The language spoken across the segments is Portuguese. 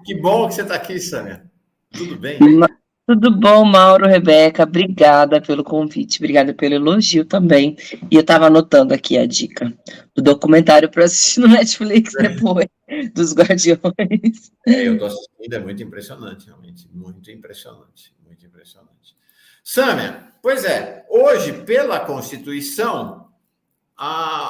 Que bom que você está aqui, Sâmia. Tudo bem? Tudo bom, Mauro, Rebeca? Obrigada pelo convite, obrigada pelo elogio também. E eu estava anotando aqui a dica do documentário para assistir no Netflix depois, dos Guardiões. Eu estou assistindo, é muito impressionante, realmente. Muito impressionante, muito impressionante. Sâmia, pois é, hoje, pela Constituição,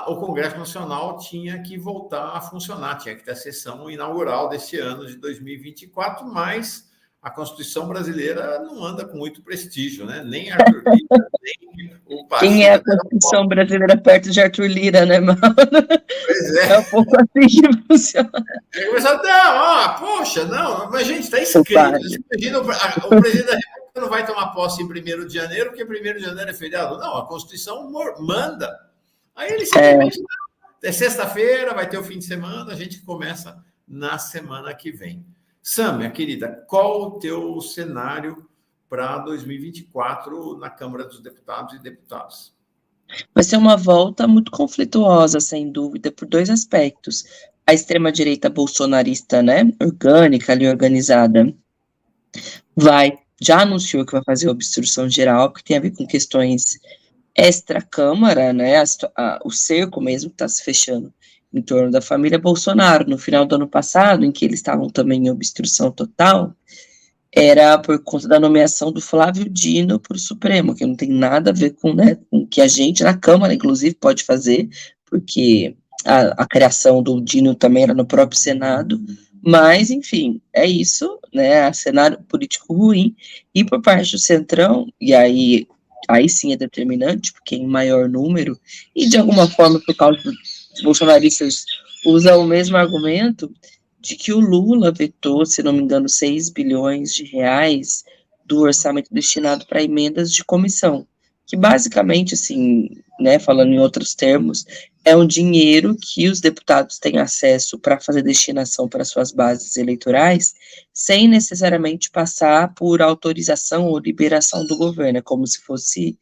o Congresso Nacional tinha que voltar a funcionar, tinha que ter a sessão inaugural desse ano de 2024, mas a Constituição brasileira não anda com muito prestígio, né? Nem Arthur Lira, nem o Pacheco. Quem é a Constituição brasileira perto de Arthur Lira, né, Mauro? Pois é. É um pouco assim que funciona. Aí começaram, poxa, não, mas gente, está escrito. Imagina, o presidente da República não vai tomar posse em 1º de janeiro, porque 1º de janeiro é feriado. Não, a Constituição manda. Aí ele simplesmente, é sexta-feira, vai ter o fim de semana, a gente começa na semana que vem. Sam, minha querida, qual o teu cenário para 2024 na Câmara dos Deputados e Deputadas? Vai ser uma volta muito conflituosa, sem dúvida, por dois aspectos. A extrema-direita bolsonarista, né, orgânica, ali organizada, já anunciou que vai fazer obstrução geral, porque tem a ver com questões extra-Câmara, né, o cerco mesmo que está se fechando em torno da família Bolsonaro. No final do ano passado, em que eles estavam também em obstrução total, era por conta da nomeação do Flávio Dino para o Supremo, que não tem nada a ver com, né, com o que a gente, na Câmara, inclusive, pode fazer, porque a criação do Dino também era no próprio Senado, mas, enfim, é isso, né, cenário político ruim, e por parte do Centrão, e aí sim é determinante, porque em maior número, e de alguma forma, por causa dos bolsonaristas, usa o mesmo argumento, de que o Lula vetou, se não me engano, 6 bilhões de reais do orçamento destinado para emendas de comissão, que basicamente, assim, né, falando em outros termos, é um dinheiro que os deputados têm acesso para fazer destinação para suas bases eleitorais, sem necessariamente passar por autorização ou liberação do governo, é como se fosse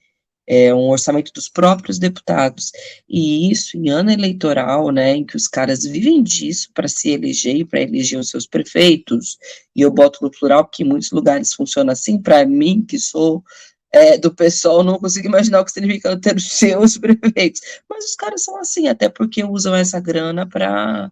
um orçamento dos próprios deputados, e isso em ano eleitoral, né, em que os caras vivem disso para se eleger e para eleger os seus prefeitos, e eu boto no plural porque em muitos lugares funciona assim, para mim, que sou do PSOL, não consigo imaginar o que significa ter os seus prefeitos, mas os caras são assim, até porque usam essa grana para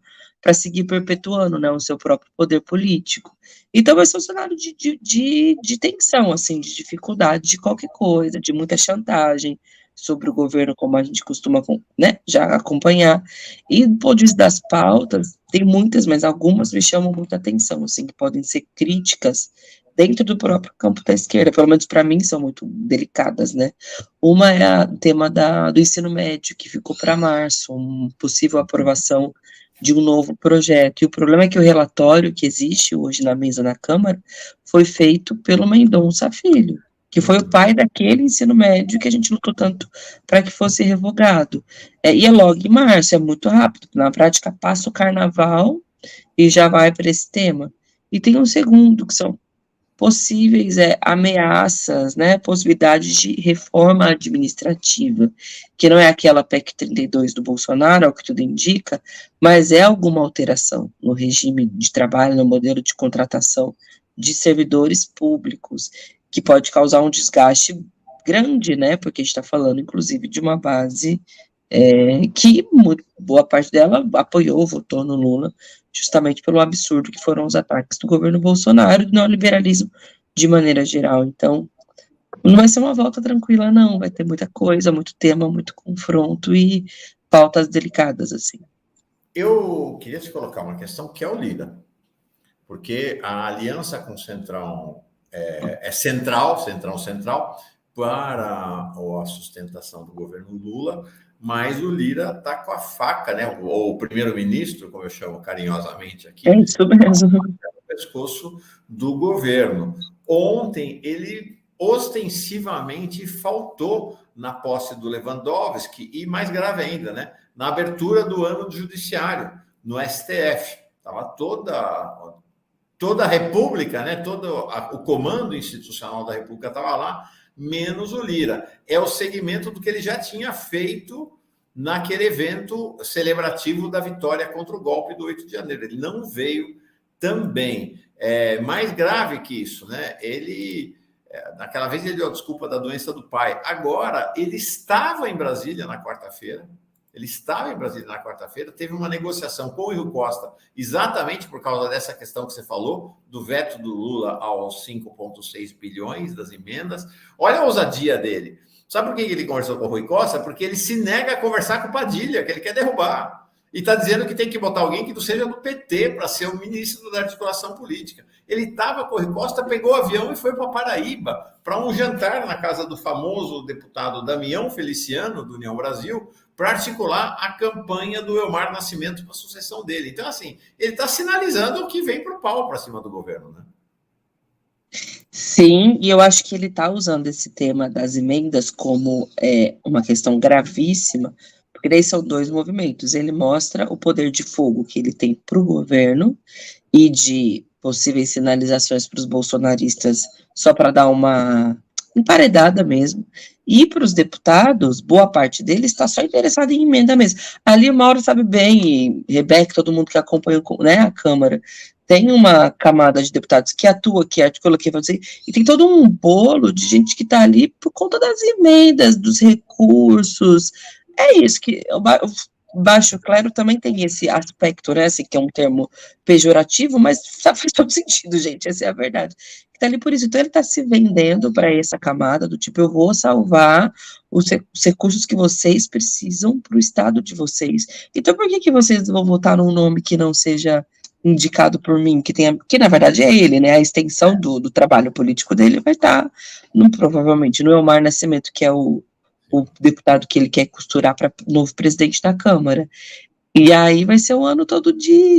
seguir perpetuando, né, o seu próprio poder político. Então vai ser um cenário de tensão, assim, de dificuldade de qualquer coisa, de muita chantagem sobre o governo, como a gente costuma, né, já acompanhar. E do ponto de vista das pautas, tem muitas, mas algumas me chamam muita atenção, assim, que podem ser críticas dentro do próprio campo da esquerda, pelo menos para mim são muito delicadas, né. Uma é o tema do ensino médio, que ficou para março, uma possível aprovação de um novo projeto. E o problema é que o relatório que existe hoje na mesa na Câmara foi feito pelo Mendonça Filho, que foi o pai daquele ensino médio que a gente lutou tanto para que fosse revogado. E é logo em março, é muito rápido. Na prática, passa o carnaval e já vai para esse tema. E tem um segundo, que são possíveis ameaças, né, possibilidades de reforma administrativa, que não é aquela PEC 32 do Bolsonaro, ao que tudo indica, mas é alguma alteração no regime de trabalho, no modelo de contratação de servidores públicos, que pode causar um desgaste grande, né, porque a gente está falando, inclusive, de uma base que boa parte dela apoiou, votou no Lula, justamente pelo absurdo que foram os ataques do governo Bolsonaro e do neoliberalismo de maneira geral. Então, não vai ser uma volta tranquila, não, vai ter muita coisa, muito tema, muito confronto e pautas delicadas, assim. Eu queria te colocar uma questão que é o Lira, porque a aliança com o Centrão é central para a sustentação do governo Lula, mas o Lira está com a faca, né? Ou o primeiro-ministro, como eu chamo carinhosamente aqui, é isso mesmo, no pescoço do governo. Ontem ele ostensivamente faltou na posse do Lewandowski e, mais grave ainda, né? Na abertura do ano do judiciário, no STF. Estava toda a República, né? Todo o comando institucional da República estava lá, menos o Lira. É o segmento do que ele já tinha feito naquele evento celebrativo da vitória contra o golpe do 8 de janeiro. Ele não veio também. Mais grave que isso, né? Ele, naquela vez, ele deu a desculpa da doença do pai. Agora, ele estava em Brasília na quarta-feira. Teve uma negociação com o Rui Costa, exatamente por causa dessa questão que você falou, do veto do Lula aos 5,6 bilhões das emendas. Olha a ousadia dele. Sabe por que ele conversou com o Rui Costa? Porque ele se nega a conversar com o Padilha, que ele quer derrubar. E está dizendo que tem que botar alguém que não seja do PT para ser o ministro da articulação política. Ele estava com o Rui Costa, pegou o avião e foi para Paraíba, para um jantar na casa do famoso deputado Damião Feliciano, do União Brasil, para articular a campanha do Elmar Nascimento para a sucessão dele. Então, assim, ele está sinalizando o que vem para o pau para cima do governo, né? Sim, e eu acho que ele está usando esse tema das emendas como uma questão gravíssima, porque daí são dois movimentos. Ele mostra o poder de fogo que ele tem para o governo e de possíveis sinalizações para os bolsonaristas, só para dar uma emparedada mesmo. E para os deputados, boa parte deles está só interessada em emenda mesmo. Ali o Mauro sabe bem, e Rebeca, todo mundo que acompanha, né, a Câmara, tem uma camada de deputados que atua, que articula, que vai dizer, e tem todo um bolo de gente que está ali por conta das emendas, dos recursos. É isso que o baixo clero também tem esse aspecto, né, assim, que é um termo pejorativo, mas faz todo sentido, gente, essa é a verdade. Está ali por isso, então ele está se vendendo para essa camada do tipo, eu vou salvar os recursos que vocês precisam para o estado de vocês. Então por que vocês vão votar num nome que não seja indicado por mim, que na verdade é ele, né, a extensão do trabalho político dele vai estar, provavelmente, no Elmar Nascimento, que é o deputado que ele quer costurar para novo presidente da Câmara. E aí vai ser um ano todo de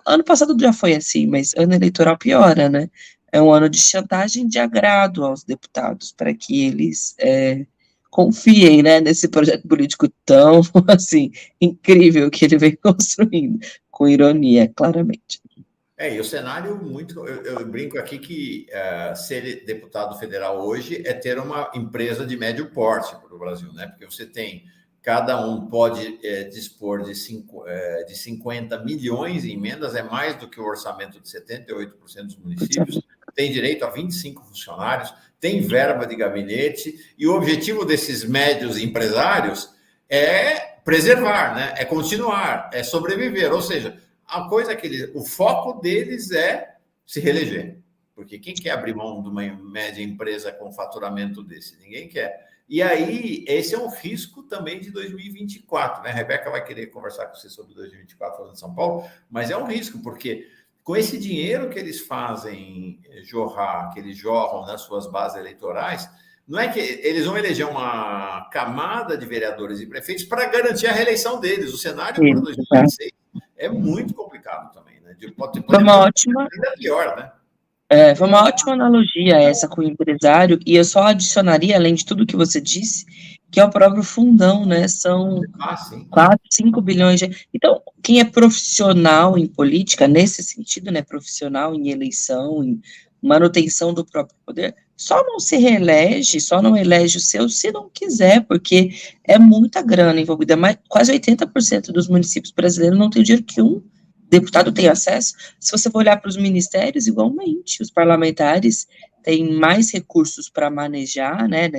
ano passado já foi assim, mas ano eleitoral piora, né? É um ano de chantagem de agrado aos deputados, para que eles confiem, né, nesse projeto político tão, assim, incrível que ele vem construindo, com ironia, claramente. E o cenário muito... Eu brinco aqui que ser deputado federal hoje é ter uma empresa de médio porte para o Brasil, né? Porque você tem... Cada um pode dispor de 50 milhões em emendas, é mais do que o orçamento de 78% dos municípios, tem direito a 25 funcionários, tem verba de gabinete, e o objetivo desses médios empresários é preservar, né? É continuar, é sobreviver, ou seja, a coisa que o foco deles é se reeleger, porque quem quer abrir mão de uma média empresa com faturamento desse? Ninguém quer. E aí, esse é um risco também de 2024, né? A Rebeca vai querer conversar com você sobre 2024 falando de São Paulo, mas é um risco, porque com esse dinheiro que eles fazem jorrar, que eles jorram nas suas bases eleitorais, não é que eles vão eleger uma camada de vereadores e prefeitos para garantir a reeleição deles. O cenário para 2026 é muito complicado também, né? Pode foi uma ótima... ainda pior, né? Foi uma ótima analogia essa com o empresário, e eu só adicionaria, além de tudo que você disse, que é o próprio fundão, né, são 4, 5 bilhões de... Então, quem é profissional em política, nesse sentido, né, profissional em eleição, em manutenção do próprio poder, só não se reelege, só não elege o seu se não quiser, porque é muita grana envolvida, mas quase 80% dos municípios brasileiros não tem o dinheiro que um deputado tem acesso. Se você for olhar para os ministérios, igualmente, os parlamentares têm mais recursos para manejar, né,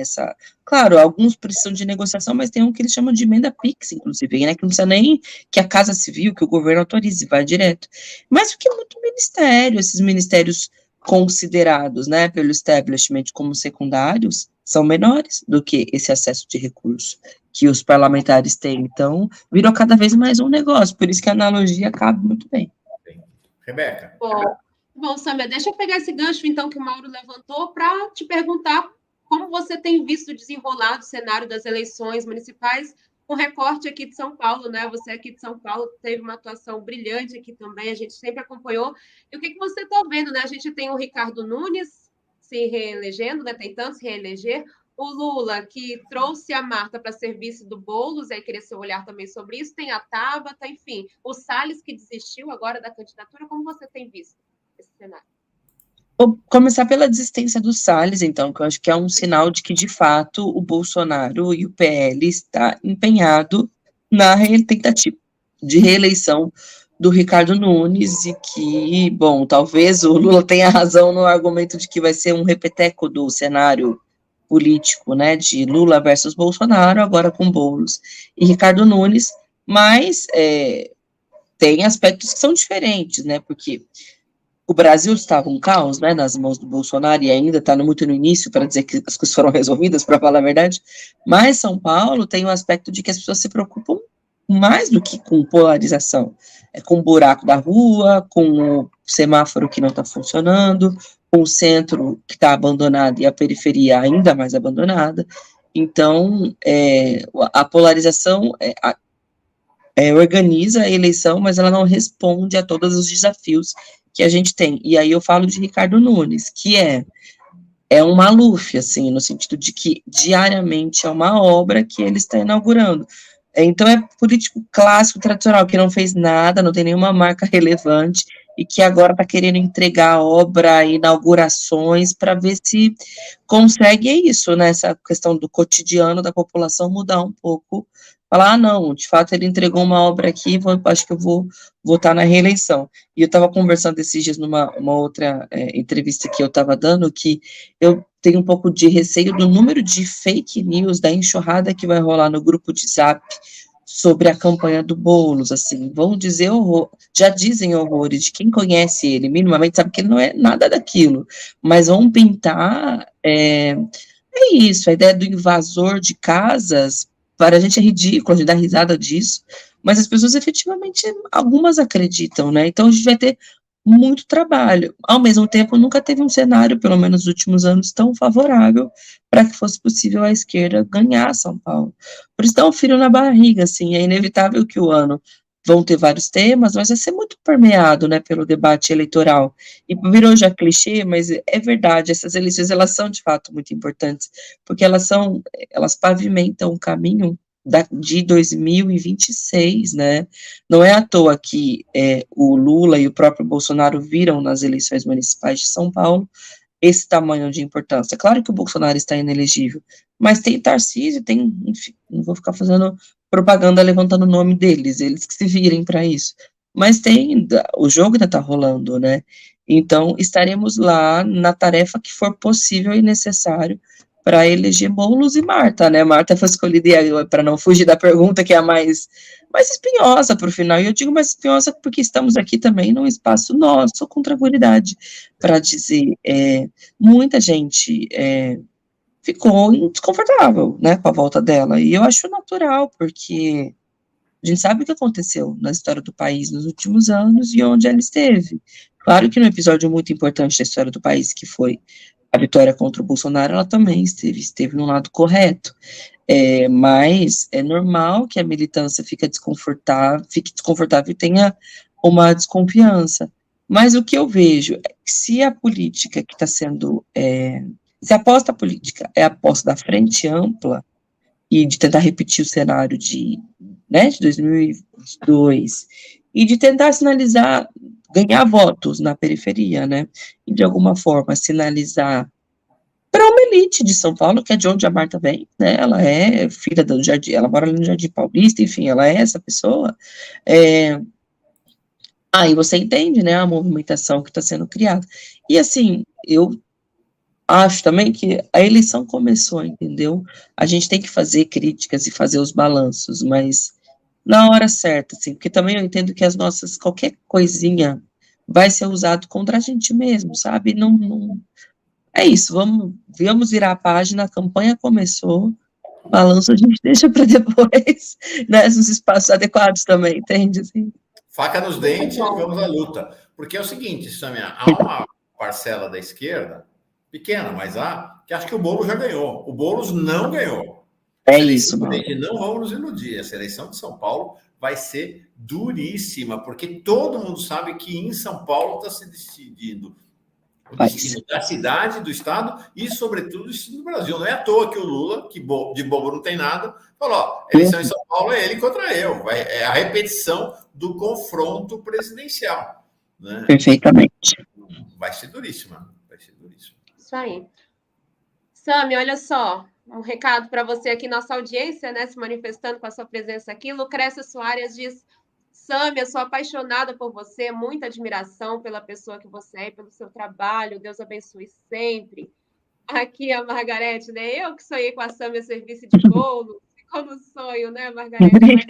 claro, alguns precisam de negociação, mas tem um que eles chamam de emenda PIX, inclusive, né, que não precisa nem que a Casa Civil, que o governo autorize, vai direto. Mas porque é muito ministério, esses ministérios considerados, né, pelo establishment como secundários, são menores do que esse acesso de recurso que os parlamentares têm. Então, virou cada vez mais um negócio, por isso que a analogia cabe muito bem. Rebeca. Bom, Samia, deixa eu pegar esse gancho, então, que o Mauro levantou, para te perguntar como você tem visto desenrolar o cenário das eleições municipais, com recorte aqui de São Paulo, né? Você aqui de São Paulo teve uma atuação brilhante aqui também, a gente sempre acompanhou. E o que você está vendo, né? A gente tem o Ricardo Nunes se reelegendo, né? Tentando se reeleger, o Lula, que trouxe a Marta para ser vice do Boulos, aí queria seu olhar também sobre isso, tem a Tabata, enfim, o Salles, que desistiu agora da candidatura. Como você tem visto esse cenário? Vou começar pela desistência do Salles, então, que eu acho que é um sinal de que, de fato, o Bolsonaro e o PL está empenhado na tentativa de reeleição do Ricardo Nunes, e que, bom, talvez o Lula tenha razão no argumento de que vai ser um repeteco do cenário político, né, de Lula versus Bolsonaro, agora com Boulos e Ricardo Nunes, mas tem aspectos que são diferentes, né, porque o Brasil estava um caos, né, nas mãos do Bolsonaro, e ainda está muito no início para dizer que as coisas foram resolvidas, para falar a verdade, mas São Paulo tem um aspecto de que as pessoas se preocupam mais do que com polarização, com o buraco da rua, com o semáforo que não está funcionando, com o centro que está abandonado e a periferia ainda mais abandonada. Então, a polarização organiza a eleição, mas ela não responde a todos os desafios que a gente tem. E aí eu falo de Ricardo Nunes, que é um Maluf, assim, no sentido de que diariamente é uma obra que ele está inaugurando. Então é político clássico, tradicional, que não fez nada, não tem nenhuma marca relevante, e que agora está querendo entregar a obra, inaugurações, para ver se consegue isso, né, essa questão do cotidiano da população mudar um pouco, falar, não, de fato ele entregou uma obra aqui, acho que eu vou votar na reeleição. E eu estava conversando esses dias numa outra entrevista que eu estava dando, que eu tenho um pouco de receio do número de fake news, da enxurrada que vai rolar no grupo de Zap sobre a campanha do Boulos, assim, vão dizer já dizem horrores, de quem conhece ele, minimamente sabe que ele não é nada daquilo, mas vão pintar, isso, a ideia do invasor de casas, para a gente é ridículo, a gente dá risada disso, mas as pessoas efetivamente, algumas acreditam, né, então a gente vai ter muito trabalho. Ao mesmo tempo, nunca teve um cenário, pelo menos nos últimos anos, tão favorável para que fosse possível a esquerda ganhar São Paulo. Por isso dá um frio na barriga, assim, é inevitável que o ano vão ter vários temas, mas vai ser muito permeado, né, pelo debate eleitoral. E virou já clichê, mas é verdade, essas eleições, elas são, de fato, muito importantes, porque elas pavimentam o caminho de 2026, né, não é à toa que o Lula e o próprio Bolsonaro viram nas eleições municipais de São Paulo esse tamanho de importância. Claro que o Bolsonaro está inelegível, mas tem Tarcísio, tem, enfim, não vou ficar fazendo propaganda levantando o nome deles, eles que se virem para isso. Mas o jogo ainda está rolando, né? Então, estaremos lá na tarefa que for possível e necessário para eleger Boulos e Marta, né? Marta foi escolhida, para não fugir da pergunta, que é a mais espinhosa para o final, e eu digo mais espinhosa porque estamos aqui também num espaço nosso, com tranquilidade, para dizer, muita gente ficou desconfortável, né, com a volta dela, e eu acho natural, porque a gente sabe o que aconteceu na história do país nos últimos anos e onde ela esteve. Claro que no episódio muito importante da história do país, que foi a vitória contra o Bolsonaro, ela também esteve no lado correto. Mas é normal que a militância fique desconfortável e tenha uma desconfiança. Mas o que eu vejo é que se a política que está sendo, se a aposta política é a aposta da frente ampla e de tentar repetir o cenário de 2022 e de tentar sinalizar, ganhar votos na periferia, né, e de alguma forma sinalizar para uma elite de São Paulo, que é de onde a Marta vem, né, ela é filha do Jardim, ela mora ali no Jardim Paulista, enfim, ela é essa pessoa, aí você entende, né, a movimentação que está sendo criada. E assim, eu acho também que a eleição começou, entendeu? A gente tem que fazer críticas e fazer os balanços, mas na hora certa, assim, porque também eu entendo que qualquer coisinha vai ser usado contra a gente mesmo, sabe? Não, é isso, vamos virar a página, a campanha começou, balanço a gente deixa para depois, né, nos espaços adequados também, entende? Assim. Faca nos dentes e vamos à luta. Porque é o seguinte, Samia, há uma parcela da esquerda, pequena, mas há, que acha que o Boulos já ganhou. O Boulos não ganhou. É isso, mano. Não vamos nos iludir. Essa eleição de São Paulo vai ser duríssima, porque todo mundo sabe que em São Paulo está se decidindo o destino da cidade, do estado e, sobretudo, o destino do Brasil. Não é à toa que o Lula, que de bobo não tem nada, falou: ó, eleição em São Paulo é ele contra eu. É a repetição do confronto presidencial. Né? Perfeitamente. Vai ser duríssima. Vai ser duríssima. Isso aí. Sami, olha só, um recado para você aqui, nossa audiência, né, se manifestando com a sua presença aqui. Lucrécia Soares diz: Sâmia, sou apaixonada por você, muita admiração pela pessoa que você é, pelo seu trabalho, Deus abençoe sempre. Aqui a Margarete, né? Eu que sonhei com a Sâmia serviço de bolo, ficou no sonho, né, Margarete?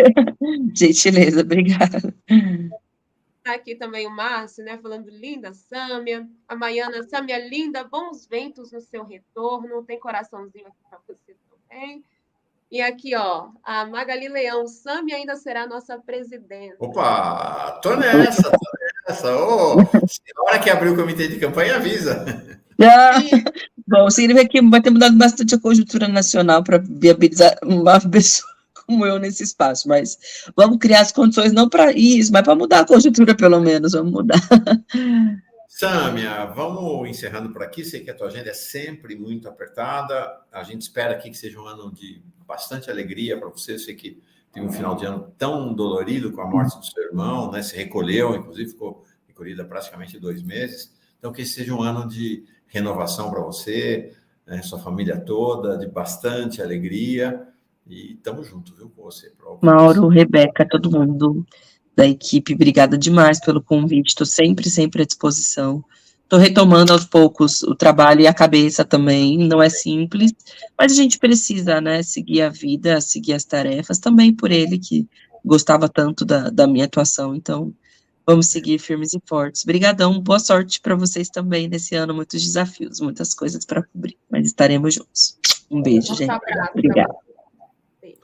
Gentileza, obrigada. Tá aqui também o Márcio, né? Falando linda, Sâmia. A Maiana, Sâmia, linda, bons ventos no seu retorno. Tem coraçãozinho aqui para você também. E aqui, ó, a Magali Leão, Sâmia ainda será nossa presidenta. Opa, tô nessa. Ô, na hora que abrir o comitê de campanha, avisa. Bom, significa que vai ter mudado bastante a conjuntura nacional para viabilizar uma pessoa como eu nesse espaço, mas vamos criar as condições não para isso, mas para mudar a conjuntura pelo menos, vamos mudar. Sâmia, vamos encerrando por aqui. Sei que a tua agenda é sempre muito apertada. A gente espera aqui que seja um ano de bastante alegria para você. Eu sei que teve um final de ano tão dolorido com a morte do seu irmão, né? Se recolheu, inclusive ficou recolhida praticamente 2 meses. Então, que esse seja um ano de renovação para você, né? Sua família toda, de bastante alegria. E estamos juntos, viu, com você. Mauro, Rebeca, todo mundo da equipe, obrigada demais pelo convite, estou sempre à disposição. Estou retomando aos poucos o trabalho e a cabeça também, não é simples, mas a gente precisa, né, seguir a vida, seguir as tarefas, também por ele, que gostava tanto da minha atuação, então vamos seguir firmes e fortes. Obrigadão, boa sorte para vocês também nesse ano, muitos desafios, muitas coisas para cobrir, mas estaremos juntos. Um beijo, gente. Obrigada. Beijo.